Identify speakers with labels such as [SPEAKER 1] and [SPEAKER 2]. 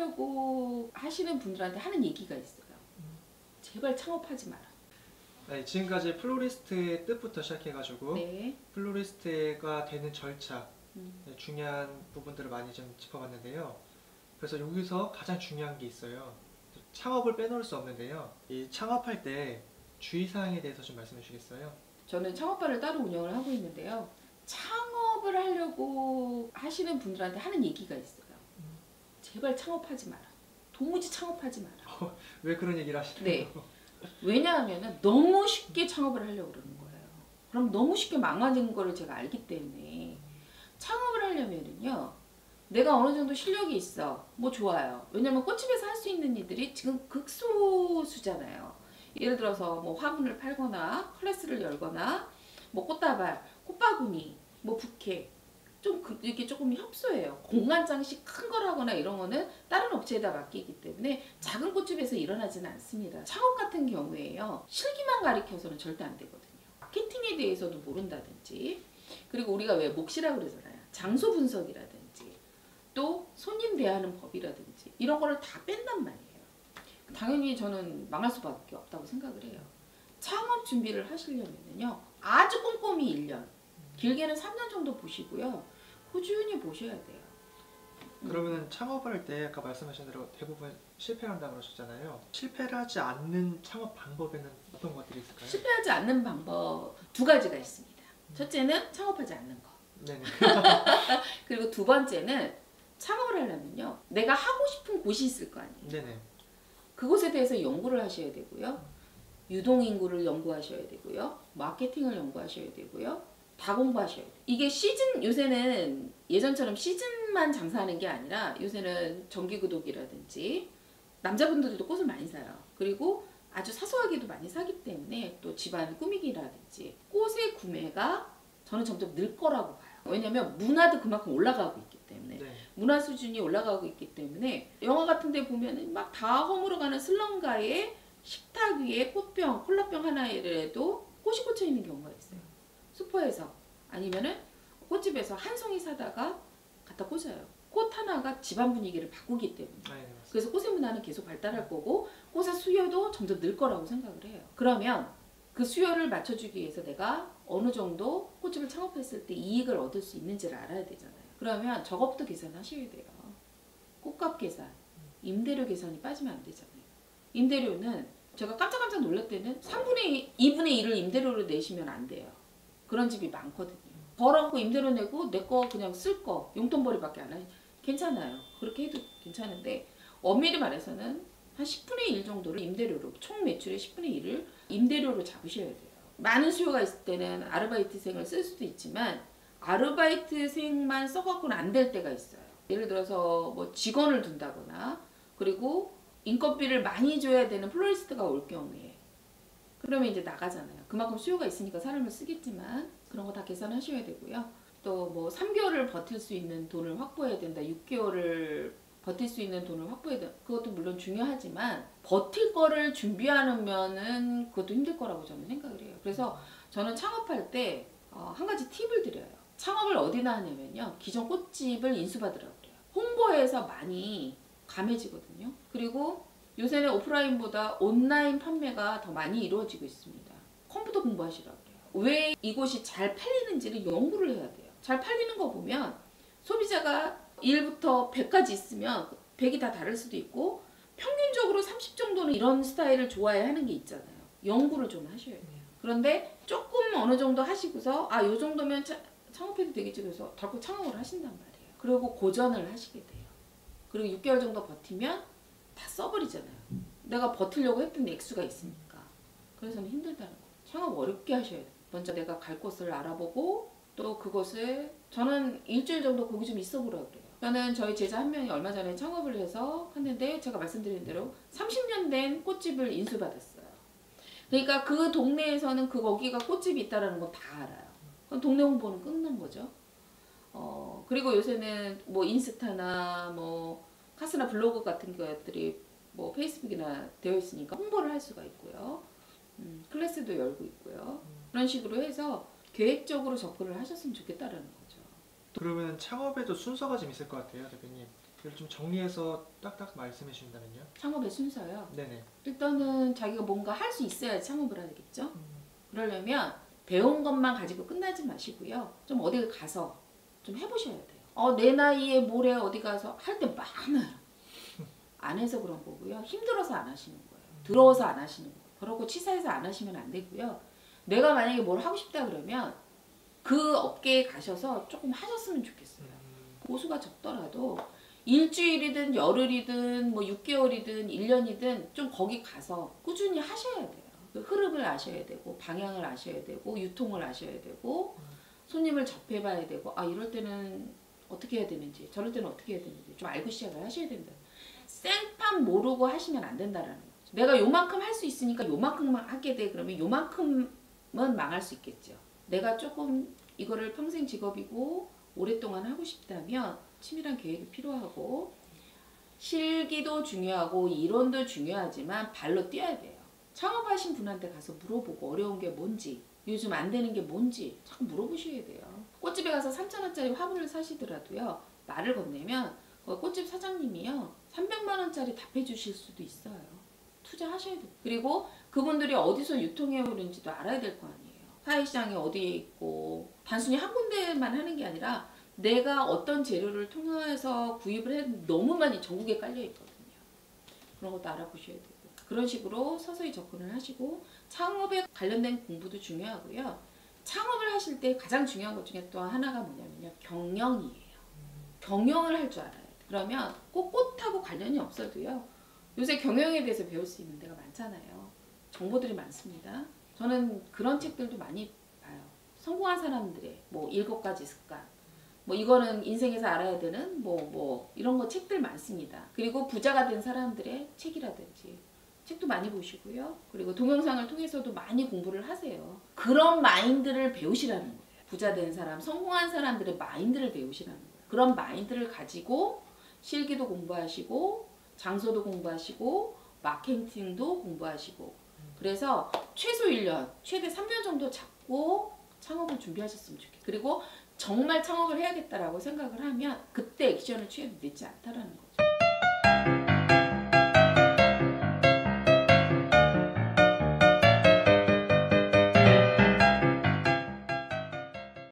[SPEAKER 1] 하려고 하시는 분들한테 하는 얘기가 있어요. 제발 창업하지 마라.
[SPEAKER 2] 네, 지금까지 플로리스트의 뜻부터 시작해가지고
[SPEAKER 1] 네.
[SPEAKER 2] 플로리스트가 되는 절차,
[SPEAKER 1] 음.
[SPEAKER 2] 중요한 부분들을 많이 좀 짚어봤는데요. 그래서 여기서 가장 중요한 게 있어요. 창업을 빼놓을 수 없는데요. 이 창업할 때 주의사항에 대해서 좀 말씀해 주시겠어요?
[SPEAKER 1] 저는 창업바를 따로 운영을 하고 있는데요. 창업을 하려고 하시는 분들한테 하는 얘기가 있어요. 제발 창업하지 마라. 도무지 창업하지 마라.
[SPEAKER 2] 왜 그런 얘기를 하시나요?
[SPEAKER 1] 네. 왜냐하면 너무 쉽게 창업을 하려고 그러는 거예요. 그럼 너무 쉽게 망하는 거를 제가 알기 때문에 창업을 하려면은요. 내가 어느 정도 실력이 있어. 뭐 좋아요. 왜냐면 꽃집에서 할 수 있는 일들이 지금 극소수잖아요. 예를 들어서 뭐 화분을 팔거나 클래스를 열거나 뭐 꽃다발, 꽃바구니, 뭐 부케 좀 이게 조금 협소해요. 공간장식 큰 걸 하거나 이런 거는 다른 업체에다 맡기기 때문에 작은 꽃집에서 일어나지는 않습니다. 창업 같은 경우에요. 실기만 가리켜서는 절대 안 되거든요. 마케팅에 대해서도 모른다든지 그리고 우리가 왜 몫이라고 그러잖아요. 장소 분석이라든지 또 손님 대하는 법이라든지 이런 거를 다 뺀단 말이에요. 당연히 저는 망할 수밖에 없다고 생각을 해요. 창업 준비를 하시려면요. 아주 꼼꼼히 1년, 길게는 3년 정도 보시고요. 꾸준히 보셔야 돼요.
[SPEAKER 2] 그러면 창업을 할 때 아까 말씀하신 대로 대부분 실패한다고 그러셨잖아요. 실패를 하지 않는 창업 방법에는 어떤 것들이 있을까요?
[SPEAKER 1] 실패하지 않는 방법 2가지가 있습니다. 첫째는 창업하지 않는 거.
[SPEAKER 2] 네네.
[SPEAKER 1] 그리고 2번째는 창업을 하려면요. 내가 하고 싶은 곳이 있을 거 아니에요.
[SPEAKER 2] 네네.
[SPEAKER 1] 그곳에 대해서 연구를 하셔야 되고요. 유동인구를 연구하셔야 되고요. 마케팅을 연구하셔야 되고요. 다 공부하셔야 돼요. 이게 시즌, 요새는 예전처럼 시즌만 장사하는 게 아니라 요새는 정기구독이라든지 남자분들도 꽃을 많이 사요. 그리고 아주 사소하게도 많이 사기 때문에 또 집안 꾸미기라든지 꽃의 구매가 저는 점점 늘 거라고 봐요. 왜냐면 문화도 그만큼 올라가고 있기 때문에
[SPEAKER 2] 네.
[SPEAKER 1] 문화 수준이 올라가고 있기 때문에 영화 같은 데 보면은 막 다 허물어가는 슬럼가에 식탁 위에 꽃병, 콜라병 하나에도 꽃이 꽂혀 있는 경우가 있어요. 슈퍼에서 아니면은 꽃집에서 한 송이 사다가 갖다 꽂아요. 꽃 하나가 집안 분위기를 바꾸기 때문에.
[SPEAKER 2] 네,
[SPEAKER 1] 그래서 꽃의 문화는 계속 발달할 거고 꽃의 수요도 점점 늘 거라고 생각을 해요. 그러면 그 수요를 맞춰주기 위해서 내가 어느 정도 꽃집을 창업했을 때 이익을 얻을 수 있는지를 알아야 되잖아요. 그러면 저것부터 계산하셔야 돼요. 꽃값 계산, 임대료 계산이 빠지면 안 되잖아요. 임대료는 제가 깜짝깜짝 놀랄 때는 2분의 1을 임대료로 내시면 안 돼요. 그런 집이 많거든요. 벌었고 임대료 내고 내 거 그냥 쓸 거 용돈벌이밖에 안 하니 괜찮아요. 그렇게 해도 괜찮은데 엄밀히 말해서는 한 10분의 1 정도를 임대료로, 총 매출의 10분의 1을 임대료로 잡으셔야 돼요. 많은 수요가 있을 때는 아르바이트생을 쓸 수도 있지만 아르바이트생만 써갖고는 안 될 때가 있어요. 예를 들어서 뭐 직원을 둔다거나 그리고 인건비를 많이 줘야 되는 플로리스트가 올 경우에 그러면 이제 나가잖아요. 그만큼 수요가 있으니까 사람을 쓰겠지만 그런 거 다 계산하셔야 되고요. 또 뭐 3개월을 버틸 수 있는 돈을 확보해야 된다. 6개월을 버틸 수 있는 돈을 확보해야 된다. 그것도 물론 중요하지만 버틸 거를 준비하면은 그것도 힘들 거라고 저는 생각을 해요. 그래서 저는 창업할 때 한 가지 팁을 드려요. 창업을 어디나 하냐면요. 기존 꽃집을 인수받으라고 그래요. 홍보에서 많이 감해지거든요. 그리고 요새는 오프라인보다 온라인 판매가 더 많이 이루어지고 있습니다. 컴퓨터 공부하시라고 그래요. 왜 이곳이 잘 팔리는지를 연구를 해야 돼요. 잘 팔리는 거 보면 소비자가 1부터 100까지 있으면 100이 다 다를 수도 있고 평균적으로 30 정도는 이런 스타일을 좋아해 하는 게 있잖아요. 연구를 좀 하셔야 돼요. 그런데 조금 어느 정도 하시고서 요 정도면 창업해도 되겠지 그래서 덜컥 창업을 하신단 말이에요. 그리고 고전을 하시게 돼요. 그리고 6개월 정도 버티면 다 써버리잖아요. 내가 버티려고 했던 액수가 있으니까. 그래서는 힘들다는 거예요. 창업 어렵게 하셔야 돼요. 먼저 내가 갈 곳을 알아보고 또 그곳을 저는 일주일 정도 거기 좀 있어 보라고 그래요. 저는 저희 제자 한 명이 얼마 전에 창업을 해서 했는데 제가 말씀드린 대로 30년 된 꽃집을 인수받았어요. 그러니까 그 동네에서는 거기가 꽃집이 있다는 건 다 알아요. 그럼 동네 홍보는 끝난 거죠. 그리고 요새는 뭐 인스타나 뭐 카스나 블로그 같은 것들이 뭐 페이스북이나 되어 있으니까 홍보를 할 수가 있고요. 클래스도 열고 있고요. 그런 식으로 해서 계획적으로 접근을 하셨으면 좋겠다라는 거죠.
[SPEAKER 2] 그러면 창업에도 순서가 좀 있을 것 같아요, 대표님. 이걸 좀 정리해서 딱딱 말씀해 주신다면요?
[SPEAKER 1] 창업의 순서요.
[SPEAKER 2] 네네.
[SPEAKER 1] 일단은 자기가 뭔가 할 수 있어야 창업을 하겠죠. 그러려면 배운 것만 가지고 끝나지 마시고요. 좀 어디 가서 좀 해보셔야 돼요. 내 나이에 모레 어디 가서 할 때 많아요. 안 해서 그런 거고요. 힘들어서 안 하시는 거예요. 더러워서 안 하시는 거예요. 그러고 치사해서 안 하시면 안 되고요. 내가 만약에 뭘 하고 싶다 그러면 그 업계에 가셔서 조금 하셨으면 좋겠어요. 보수가 적더라도 일주일이든 열흘이든 뭐 6개월이든 1년이든 좀 거기 가서 꾸준히 하셔야 돼요. 그 흐름을 아셔야 되고 방향을 아셔야 되고 유통을 아셔야 되고 손님을 접해봐야 되고 이럴 때는 어떻게 해야 되는지 저럴 때는 어떻게 해야 되는지 좀 알고 시작을 하셔야 된다. 생판 모르고 하시면 안 된다라는 거죠. 내가 요만큼 할 수 있으니까 요만큼만 하게 돼. 그러면 요만큼은 망할 수 있겠죠. 내가 조금 이거를 평생 직업이고 오랫동안 하고 싶다면 치밀한 계획이 필요하고 실기도 중요하고 이론도 중요하지만 발로 뛰어야 돼요. 창업하신 분한테 가서 물어보고 어려운 게 뭔지 요즘 안 되는 게 뭔지 자꾸 물어보셔야 돼요. 꽃집에 가서 3,000원짜리 화분을 사시더라도요. 말을 건네면 꽃집 사장님이요 300만 원짜리 답해 주실 수도 있어요. 투자하셔야 돼요. 그리고 그분들이 어디서 유통해 오는지도 알아야 될 거 아니에요. 사회시장이 어디에 있고 단순히 한 군데만 하는 게 아니라 내가 어떤 재료를 통해서 구입을 했는데 너무 많이 전국에 깔려 있거든요. 그런 것도 알아보셔야 되고 그런 식으로 서서히 접근을 하시고 창업에 관련된 공부도 중요하고요. 창업을 하실 때 가장 중요한 것 중에 또 하나가 뭐냐면요. 경영이에요. 경영을 할 줄 알아야 돼요. 그러면 꼭 꽃하고 관련이 없어도요. 요새 경영에 대해서 배울 수 있는 데가 많잖아요. 정보들이 많습니다. 저는 그런 책들도 많이 봐요. 성공한 사람들의 뭐 7가지 습관 뭐 이거는 인생에서 알아야 되는 뭐 이런 거 책들 많습니다. 그리고 부자가 된 사람들의 책이라든지 책도 많이 보시고요. 그리고 동영상을 통해서도 많이 공부를 하세요. 그런 마인드를 배우시라는 거예요. 부자 된 사람, 성공한 사람들의 마인드를 배우시라는 거예요. 그런 마인드를 가지고 실기도 공부하시고 장소도 공부하시고 마케팅도 공부하시고 그래서 최소 1년, 최대 3년 정도 잡고 창업을 준비하셨으면 좋겠어요. 그리고 정말 창업을 해야겠다라고 생각을 하면 그때 액션을 취해도 늦지 않다라는 거죠.